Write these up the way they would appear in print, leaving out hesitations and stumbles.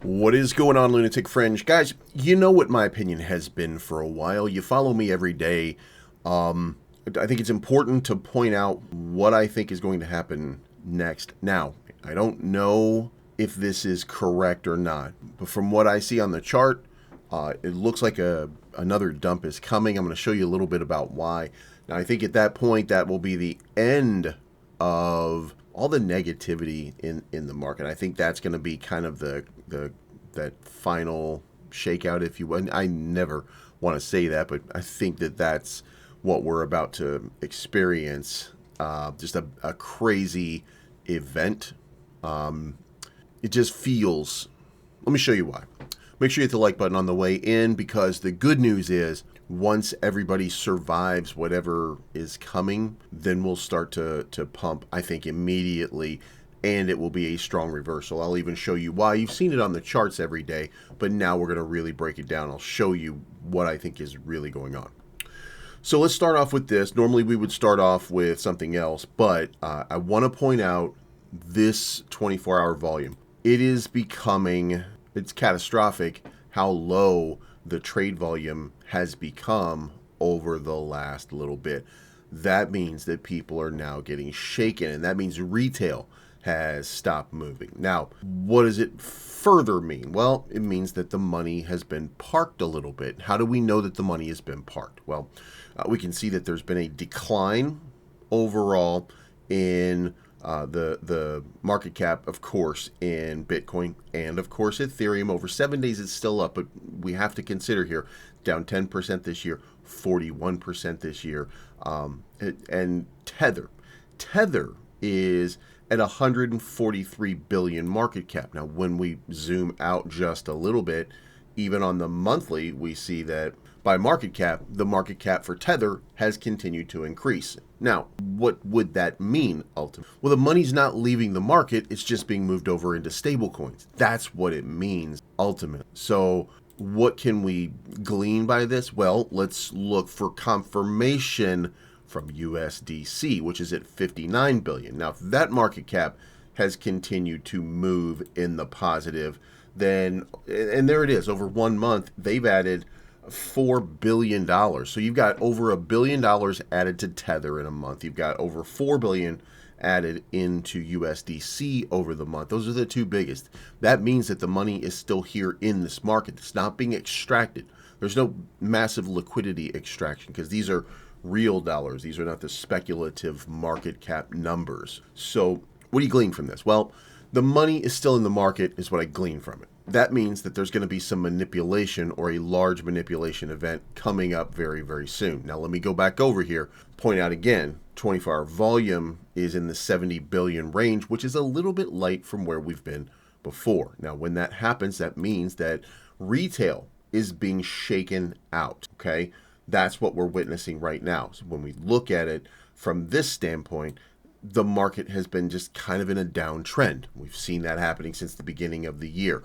What is going on, Lunatic Fringe? Guys, you know what my opinion has been for a while. You follow me every day. I think it's important to point out what I think is going to happen next. Now, I don't know if this is correct or not, but from what I see on the chart, it looks like another dump is coming. I'm going to show you a little bit about why. Now, I think at that point, that will be the end of all the negativity in the market. I think that's going to be kind of that final shakeout, if you will. I never want to say that, but I think that that's what we're about to experience. Just a crazy event. It just feels. Let me show you why. Make sure you hit the like button on the way in, because the good news is once everybody survives whatever is coming, then we'll start to pump, I think, immediately, and it will be a strong reversal. I'll even show you why. You've seen it on the charts every day, but now we're going to really break it down. I'll show you what I think is really going on. So let's start off with this. Normally we would start off with something else, but I want to point out this 24-hour volume. It is becoming, it's catastrophic how low the trade volume has become over the last little bit. That means that people are now getting shaken, and that means retail has stopped moving. Now, what does it further mean? Well, it means that the money has been parked a little bit. How do we know that the money has been parked? Well, we can see that there's been a decline overall in the market cap, of course, in Bitcoin and, of course, Ethereum. Over 7 days, it's still up, but we have to consider here, down 10% this year, 41% this year. And Tether is at 143 billion market cap. Now, when we zoom out just a little bit, even on the monthly, we see that by market cap, the market cap for Tether has continued to increase. Now, what would that mean ultimately? Well, the money's not leaving the market, it's just being moved over into stablecoins. That's what it means ultimately. So what can we glean by this? Well, let's look for confirmation from USDC, which is at 59 billion. Now, if that market cap has continued to move in the positive, then, and there it is, over 1 month, they've added $4 billion. So you've got over $1 billion added to Tether in a month. You've got over $4 billion added into USDC over the month. Those are the two biggest. That means that the money is still here in this market. It's not being extracted. There's no massive liquidity extraction because these are real dollars. These are not the speculative market cap numbers. So what do you glean from this? Well, the money is still in the market is what I glean from it. That means that there's going to be some manipulation or a large manipulation event coming up very, very soon. Now, let me go back over here, point out again, 24-hour volume is in the 70 billion range, which is a little bit light from where we've been before. Now, when that happens, that means that retail is being shaken out, okay? That's what we're witnessing right now. So when we look at it from this standpoint, the market has been just kind of in a downtrend. We've seen that happening since the beginning of the year.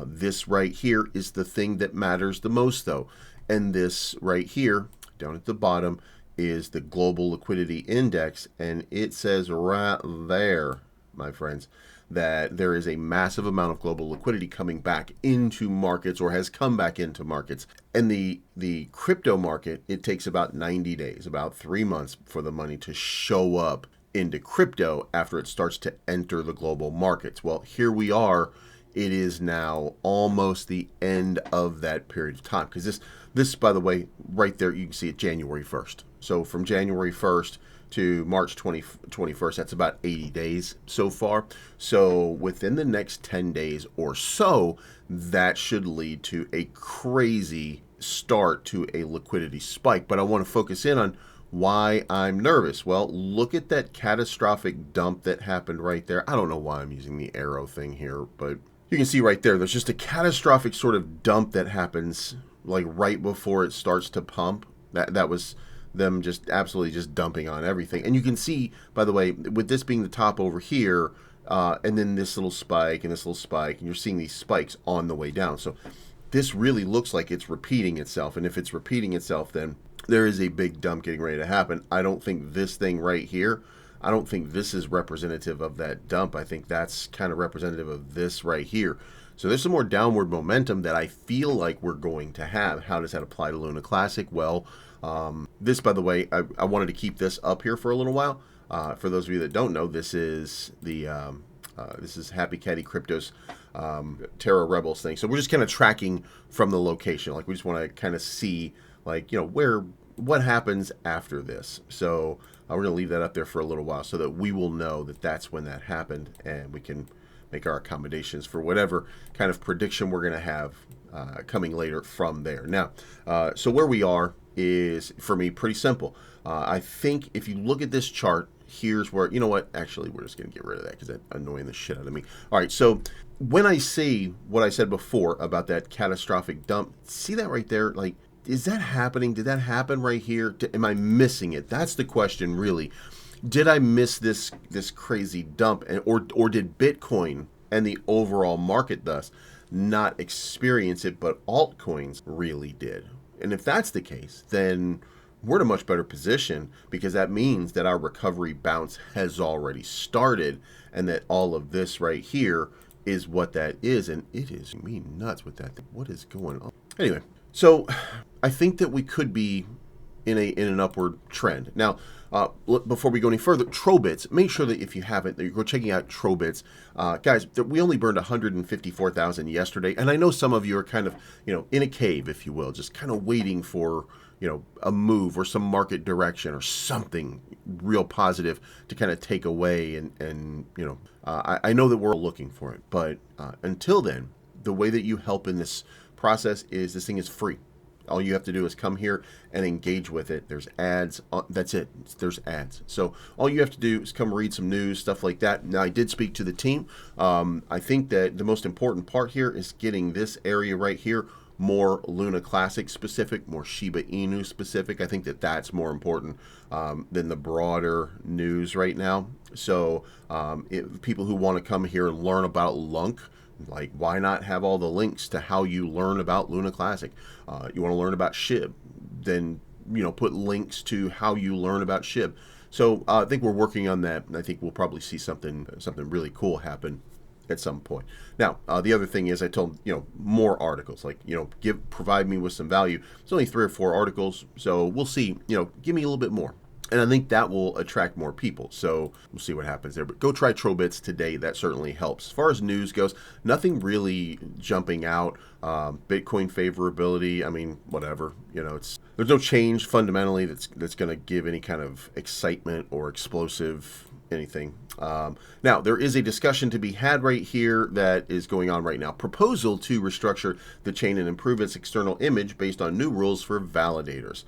This right here is the thing that matters the most, though. And this right here, down at the bottom, is the Global Liquidity Index. And it says right there, my friends, that there is a massive amount of global liquidity coming back into markets or has come back into markets. And the crypto market, it takes about 90 days, about 3 months for the money to show up into crypto after it starts to enter the global markets. Well, here we are. It is now almost the end of that period of time. Because this, by the way, right there, you can see it January 1st. So from January 1st to March 21st, that's about 80 days so far. So within the next 10 days or so, that should lead to a crazy start to a liquidity spike. But I want to focus in on why I'm nervous. Well, look at that catastrophic dump that happened right there. I don't know why I'm using the arrow thing here, but you can see right there, there's just a catastrophic sort of dump that happens like right before it starts to pump. That was them just absolutely just dumping on everything. And you can see, by the way, with this being the top over here, and then this little spike and this little spike, and you're seeing these spikes on the way down. So this really looks like it's repeating itself. And if it's repeating itself, then there is a big dump getting ready to happen. I don't think this thing right here, I don't think this is representative of that dump. I think that's kind of representative of this right here. So there's some more downward momentum that I feel like we're going to have. How does that apply to Luna Classic? Well, this, by the way, I wanted to keep this up here for a little while. For those of you that don't know, this is the this is Happy Caddy Crypto's Terra Rebels thing. So we're just kind of tracking from the location. Like we just want to kind of see, like, you know, what happens after this. So we're going to leave that up there for a little while so that we will know that that's when that happened, and we can make our accommodations for whatever kind of prediction we're going to have coming later from there. Now, so where we are is, for me, pretty simple. I think if you look at this chart, here's where, you know what, actually, we're just going to get rid of that because that's annoying the shit out of me. All right, so when I see what I said before about that catastrophic dump, see that right there? Like, is that happening? Did that happen right here? Am I missing it? That's the question, really. Did I miss this crazy dump, or did Bitcoin and the overall market thus not experience it, but altcoins really did? And if that's the case, then we're in a much better position, because that means that our recovery bounce has already started, and that all of this right here is what that is. And it is me nuts with that thing. What is going on? Anyway, so I think that we could be in an upward trend. Now, before we go any further, Trobits, make sure that if you haven't, that you go checking out Trobits. Guys, we only burned 154,000 yesterday, and I know some of you are kind of, you know, in a cave, if you will, just kind of waiting for, you know, a move or some market direction or something real positive to kind of take away. And you know, I know that we're looking for it, but until then, the way that you help in this process is this thing is free. All you have to do is come here and engage with it. There's ads. That's it. There's ads. So all you have to do is come read some news, stuff like that. Now, I did speak to the team. I think that the most important part here is getting this area right here more Luna Classic specific, more Shiba Inu specific. I think that that's more important than the broader news right now. So people who want to come here and learn about Lunk, like, why not have all the links to how you learn about Luna Classic? You want to learn about SHIB, then, you know, put links to how you learn about SHIB. So I think we're working on that, and I think we'll probably see something really cool happen at some point. Now, the other thing is, I told, you know, more articles, like, you know, provide me with some value. It's only 3 or 4 articles, so we'll see, you know, give me a little bit more. And I think that will attract more people. So we'll see what happens there. But go try Trobits today. That certainly helps. As far as news goes, nothing really jumping out. Bitcoin favorability, I mean, whatever. You know, there's no change fundamentally that's going to give any kind of excitement or explosive anything. Now, there is a discussion to be had right here that is going on right now. Proposal to restructure the chain and improve its external image based on new rules for validators.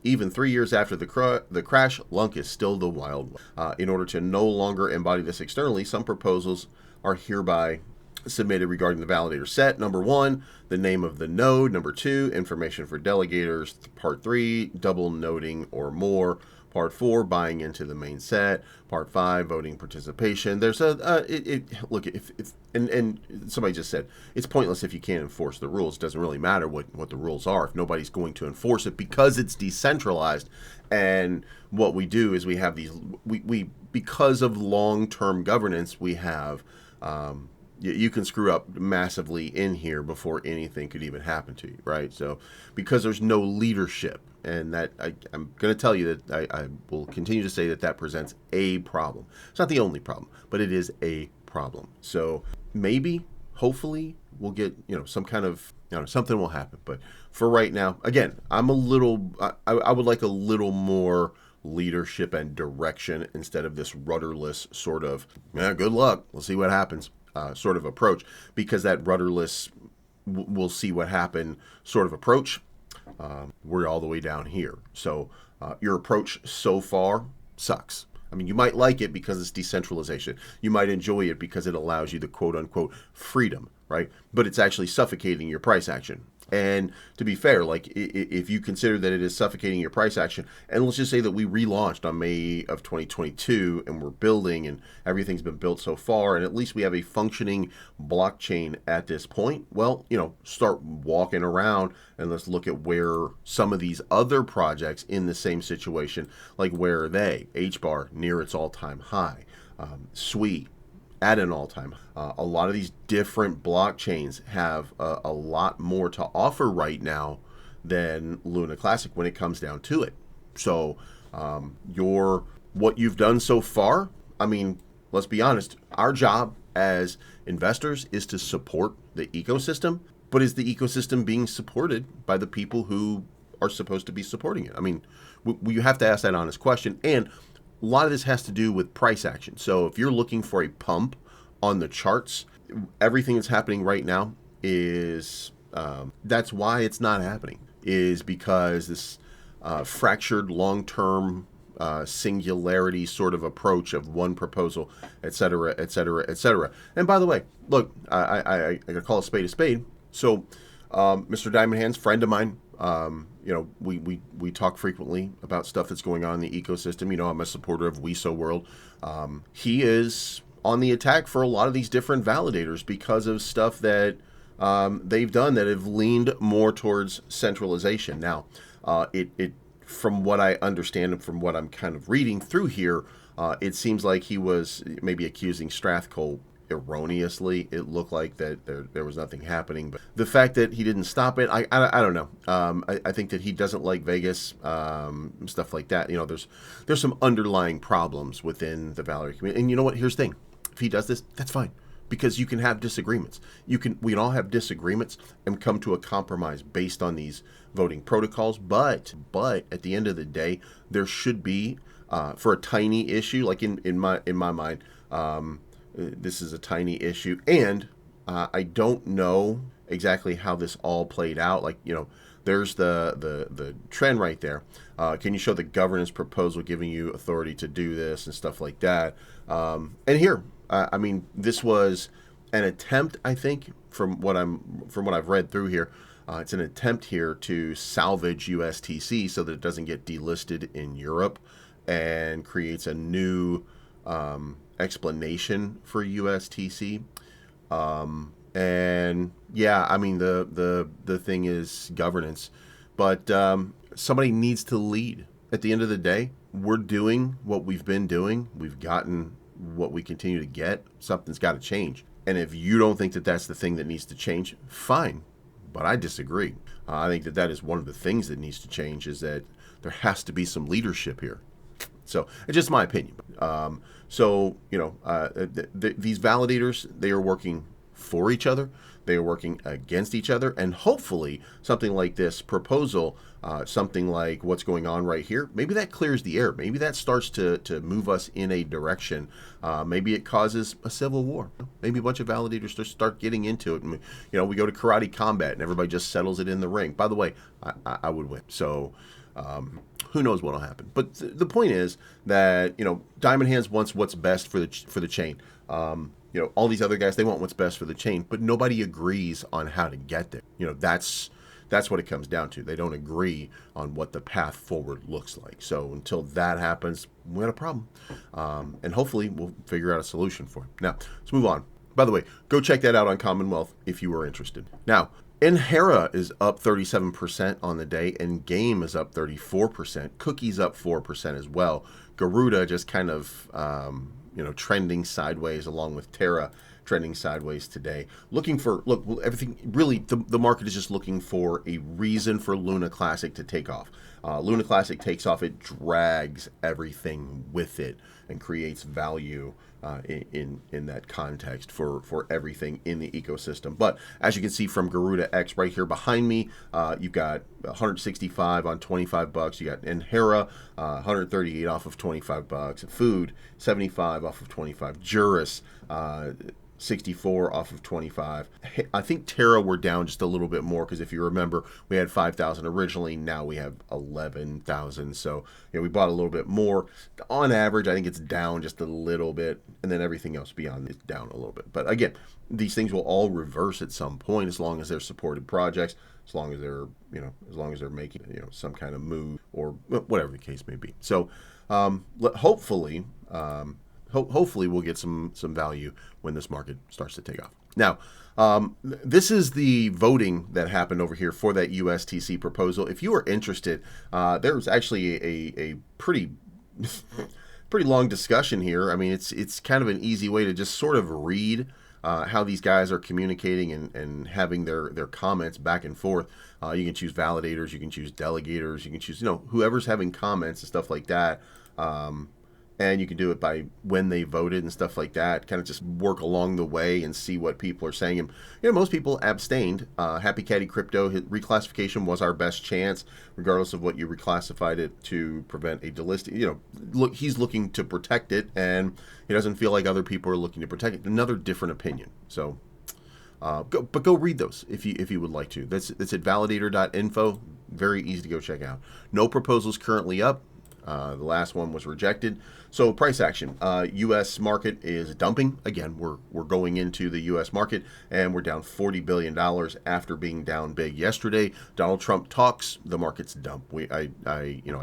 Even 3 years after the crash, Lunk is still the wild one. In order to no longer embody this externally, some proposals are hereby submitted regarding the validator set. Number 1, the name of the node. Number 2, information for delegators. Part 3, double noding or more. Part 4, buying into the main set. Part 5, voting participation. There's look, if and somebody just said it's pointless if you can't enforce the rules. It doesn't really matter what the rules are if nobody's going to enforce it, because it's decentralized. And what we do is we have these, we because of long-term governance, we have you can screw up massively in here before anything could even happen to you, right? So because there's no leadership, and that I'm going to tell you that I will continue to say that presents a problem. It's not the only problem, but it is a problem. So maybe, hopefully, we'll get, you know, some kind of, you know, something will happen. But for right now, again, I would like a little more leadership and direction instead of this rudderless sort of, good luck, we'll see what happens sort of approach, because that rudderless, we'll see what happen sort of approach, we're all the way down here. So your approach so far sucks. I mean, you might like it because it's decentralization. You might enjoy it because it allows you the quote-unquote freedom, right? But it's actually suffocating your price action. And to be fair, like if you consider that it is suffocating your price action, and let's just say that we relaunched on May of 2022 and we're building and everything's been built so far, and at least we have a functioning blockchain at this point, well, start walking around and let's look at where some of these other projects in the same situation, like where are they? HBAR near its all-time high. SWE at an all-time. A lot of these different blockchains have a lot more to offer right now than Luna Classic when it comes down to it. So what you've done so far, I mean, let's be honest, our job as investors is to support the ecosystem, but is the ecosystem being supported by the people who are supposed to be supporting it? I mean, you have to ask that honest question. And a lot of this has to do with price action. So if you're looking for a pump on the charts, everything that's happening right now is, that's why it's not happening, is because this fractured long-term singularity sort of approach of one proposal, et cetera, et cetera, et cetera. And by the way, look, I gotta call a spade a spade. So Mr. Diamond Hands, friend of mine, we talk frequently about stuff that's going on in the ecosystem. I'm a supporter of WeSo World. He is on the attack for a lot of these different validators because of stuff that they've done that have leaned more towards centralization. Now, from what I understand and from what I'm kind of reading through here, it seems like he was maybe accusing Strathcole erroneously. It looked like that there was nothing happening, but the fact that he didn't stop it, I don't know. I think that he doesn't like Vegas, stuff like that. There's some underlying problems within the Validator community. And you know what? Here's the thing: if he does this, that's fine, because you can have disagreements. We can all have disagreements and come to a compromise based on these voting protocols. But at the end of the day, there should be for a tiny issue, like in my mind. This is a tiny issue, and I don't know exactly how this all played out. Like, there's the trend right there. Can you show the governance proposal giving you authority to do this and stuff like that? And here, I mean, this was an attempt, I think, from what I've read through here. It's an attempt here to salvage USTC so that it doesn't get delisted in Europe and creates a new explanation for USTC. And yeah, I mean, the thing is governance, but somebody needs to lead. At the end of the day, we're doing what we've been doing. We've gotten what we continue to get. Something's got to change. And if you don't think that that's the thing that needs to change, fine. But I disagree. I think that is one of the things that needs to change, is that there has to be some leadership here. So it's just my opinion. These validators, they are working for each other. They are working against each other. And hopefully something like this proposal, something like what's going on right here, maybe that clears the air. Maybe that starts to move us in a direction. Maybe it causes a civil war. Maybe a bunch of validators just start getting into it. And, we go to karate combat and everybody just settles it in the ring. By the way, I would win. So who knows what will happen. But the point is that, Diamond Hands wants what's best for the chain. All these other guys, they want what's best for the chain, but nobody agrees on how to get there. That's what it comes down to. They don't agree on what the path forward looks like. So until that happens, we got a problem. And hopefully we'll figure out a solution for it. Now, let's move on. By the way, go check that out on Commonwealth if you are interested. Now, Hera is up 37% on the day, and Game is up 34%. Cookie's up 4% as well. Garuda just kind of, trending sideways, along with Terra trending sideways today. Everything, really, the market is just looking for a reason for Luna Classic to take off. Luna Classic takes off, it drags everything with it and creates value in that context for everything in the ecosystem. But as you can see from Garuda X right here behind me, you've got 165 on $25. You got Hera 138 off of $25. Food 75 off of 25. Juris 64 off of 25. I think Terra we're down just a little bit more, because if you remember, we had 5,000 originally. Now we have 11. 11,000. So, we bought a little bit more. On average, I think it's down just a little bit, and then everything else beyond is down a little bit. But again, these things will all reverse at some point, as long as they're supported projects, as long as they're, as long as they're making, some kind of move, or whatever the case may be. So, hopefully, hopefully we'll get some value when this market starts to take off. Now, this is the voting that happened over here for that USTC proposal. If you are interested, there was actually a pretty long discussion here. I mean, it's kind of an easy way to just sort of read how these guys are communicating and having their comments back and forth. You can choose validators, you can choose delegators, you can choose whoever's having comments and stuff like that. And you can do it by when they voted and stuff like that. Kind of just work along the way and see what people are saying. And most people abstained. Happy Caddy Crypto, reclassification was our best chance, regardless of what you reclassified it to prevent a delisting. Look, he's looking to protect it, and he doesn't feel like other people are looking to protect it. Another different opinion. So, go read those if you would like to. That's at validator.info. Very easy to go check out. No proposals currently up. The last one was rejected. So price action, U.S. market is dumping. Again, we're going into the U.S. market, and we're down $40 billion after being down big yesterday. Donald Trump talks, the market's dump. I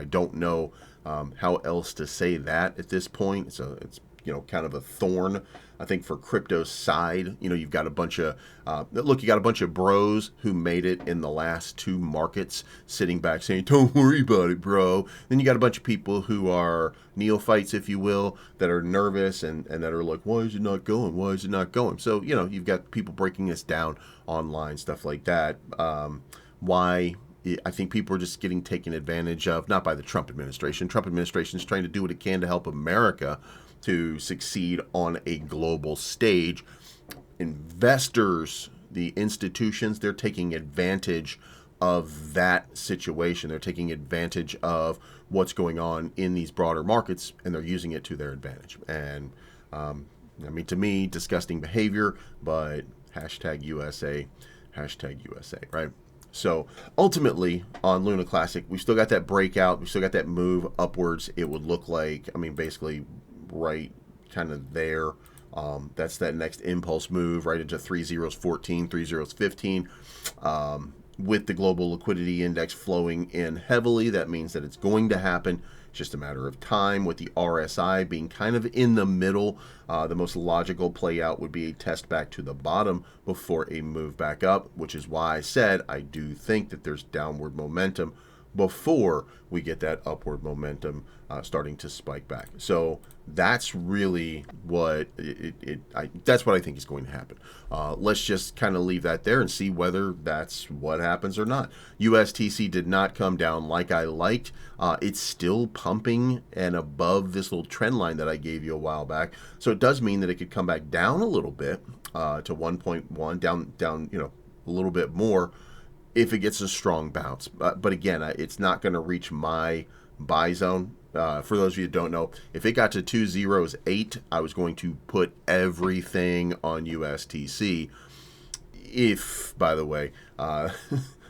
don't know how else to say that at this point. It's kind of a thorn, I think, for crypto's side. You've got a bunch of you got a bunch of bros who made it in the last two markets sitting back saying, don't worry about it, bro. Then you got a bunch of people who are neophytes, if you will, that are nervous and that are like, why is it not going? Why is it not going? So, you've got people breaking this down online, stuff like that. Why? I think people are just getting taken advantage of, not by the Trump administration. Trump administration is trying to do what it can to help America to succeed on a global stage. Investors, the institutions, they're taking advantage of that situation. They're taking advantage of what's going on in these broader markets, and they're using it to their advantage. And to me, disgusting behavior, but #USA, #USA, right? So ultimately on Luna Classic, we've still got that breakout. We still got that move upwards. It would look like, basically right kind of there. That's that next impulse move right into 3 zeros 14, 3 zeros 15. With the global liquidity index flowing in heavily, that means that it's going to happen. It's just a matter of time, with the RSI being kind of in the middle. The most logical play out would be a test back to the bottom before a move back up, which is why I said I do think that there's downward momentum before we get that upward momentum starting to spike back. So that's really what that's what I think is going to happen. Let's just kind of leave that there and see whether that's what happens or not. USTC did not come down like I liked. It's still pumping and above this little trend line that I gave you a while back. So it does mean that it could come back down a little bit to 1.1, down a little bit more, if it gets a strong bounce. But again, it's not going to reach my buy zone. For those of you who don't know, if it got to 208, I was going to put everything on USTC. If, by the way,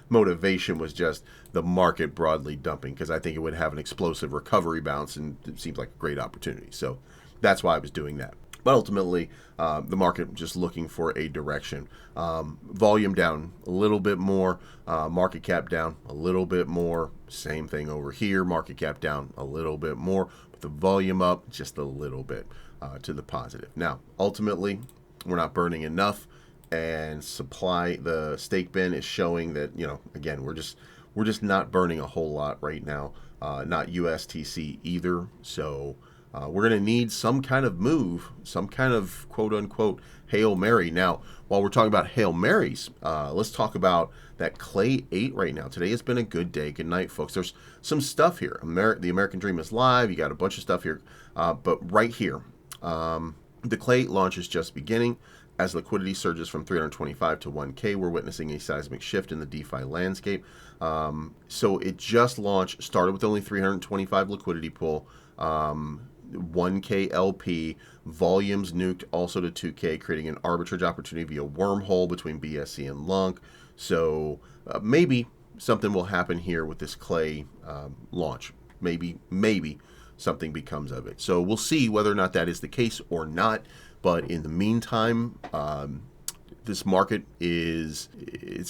motivation was just the market broadly dumping, because I think it would have an explosive recovery bounce, and it seems like a great opportunity. So that's why I was doing that. But ultimately, the market just looking for a direction. Volume down a little bit more, market cap down a little bit more. Same thing over here, market cap down a little bit more, but the volume up just a little bit to the positive. Now, ultimately, we're not burning enough, and the stake bin is showing that, again, we're just not burning a whole lot right now. Not USTC either. So we're going to need some kind of move, some kind of quote-unquote Hail Mary. Now, while we're talking about Hail Marys, let's talk about that Clay 8 right now. Today has been a good day. Good night, folks. There's some stuff here. The American Dream is live. You got a bunch of stuff here. But right here, the Clay 8 launch is just beginning. As liquidity surges from 325 to 1K, we're witnessing a seismic shift in the DeFi landscape. So it just launched, started with only 325 liquidity pool. 1K LP, volumes nuked also to 2K, creating an arbitrage opportunity via wormhole between BSC and Lunk. So maybe something will happen here with this Clay launch. Maybe something becomes of it. So we'll see whether or not that is the case or not. But in the meantime, this market it's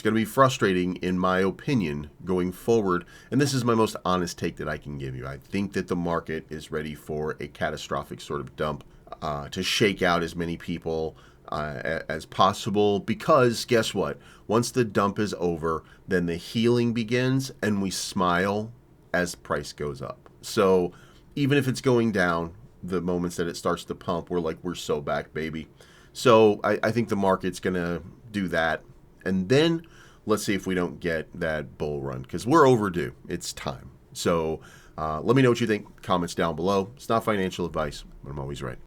going to be frustrating, in my opinion, going forward. And this is my most honest take that I can give you. I think that the market is ready for a catastrophic sort of dump to shake out as many people as possible, because guess what? Once the dump is over, then the healing begins, and we smile as price goes up. So even if it's going down, the moments that it starts to pump, we're like, we're so back, baby. So I think the market's going to do that. And then let's see if we don't get that bull run, because we're overdue. It's time. So let me know what you think. Comments down below. It's not financial advice, but I'm always right.